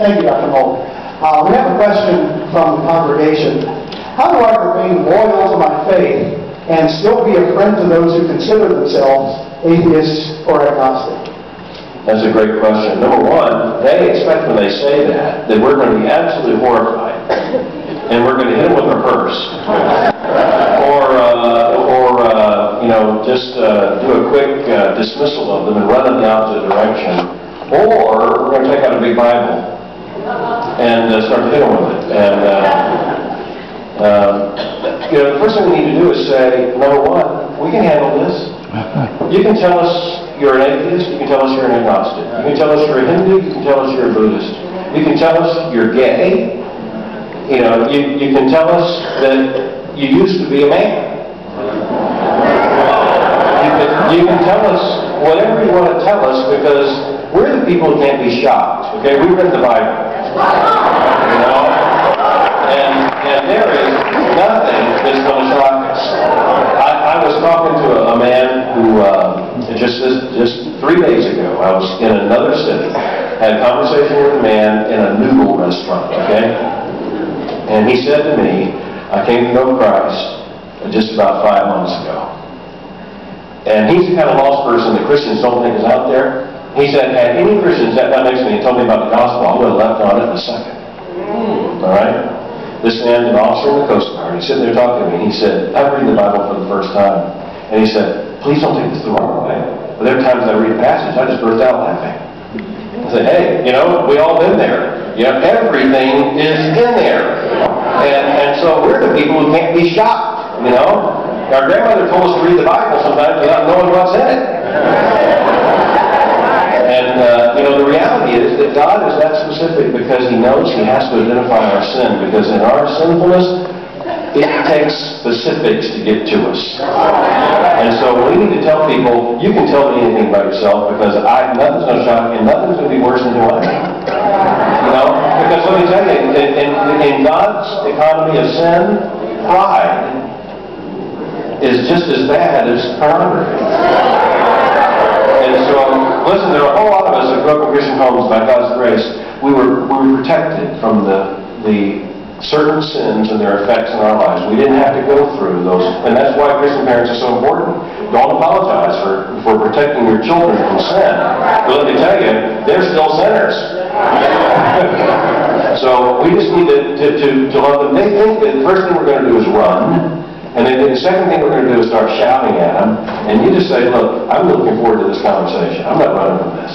Thank you, Dr. Mohler. We have a question from the congregation. How do I remain loyal to my faith and still be a friend to those who consider themselves atheists or agnostic? That's a great question. Number one, they expect when they say that we're going to be absolutely horrified and we're going to hit them with our purse. Just do a quick dismissal of them and run in the opposite direction. Or we're going to take out a big Bible and start to hit them with it. And the first thing we need to do is say, number one, we can handle this. You can tell us you're an atheist, you can tell us you're an agnostic. You can tell us you're a Hindu, you can tell us you're a Buddhist. You can tell us you're gay. You can tell us that you used to be a man. You can tell us whatever you want to tell us, because we're the people who can't be shocked. Okay, we read the Bible. And there is nothing that's going to shock us. I was talking to a man who just 3 days ago, I was in another city, had a conversation with a man in a noodle restaurant. Okay, and he said to me, I came to know Christ just about 5 months ago. And he's the kind of lost person that Christians don't think is out there. He said, had any Christians sat down next to me and told me about the gospel, I would have left on it in a second. All right? This man's an officer in the Coast Guard. He's sitting there talking to me. He said, I'm reading the Bible for the first time. And he said, please don't take this the wrong way. But there are times I read a passage, I just burst out laughing. I said, hey, we all been there. Everything is in there. And so we're the people who can't be shocked, Our grandmother told us to read the Bible sometimes without knowing what's in it. And, the reality is that God is that specific because He knows He has to identify our sin, because in our sinfulness, it takes specifics to get to us. And so we need to tell people, you can tell me anything about yourself, because nothing's going to shock me, and nothing's going to be worse than who I am. Because let me tell you, in God's economy of sin, pride is just as bad as pornography. And so, listen, there are a whole lot of us that grew up in Christian homes by God's grace. We were protected from the certain sins and their effects in our lives. We didn't have to go through those. And that's why Christian parents are so important. Don't apologize for protecting your children from sin. But let me tell you, they're still sinners. So we just need to let them. They think that the first thing we're going to do is run. And then the second thing we're going to do is start shouting at them. And you just say, look, I'm looking forward to this conversation. I'm not running from this.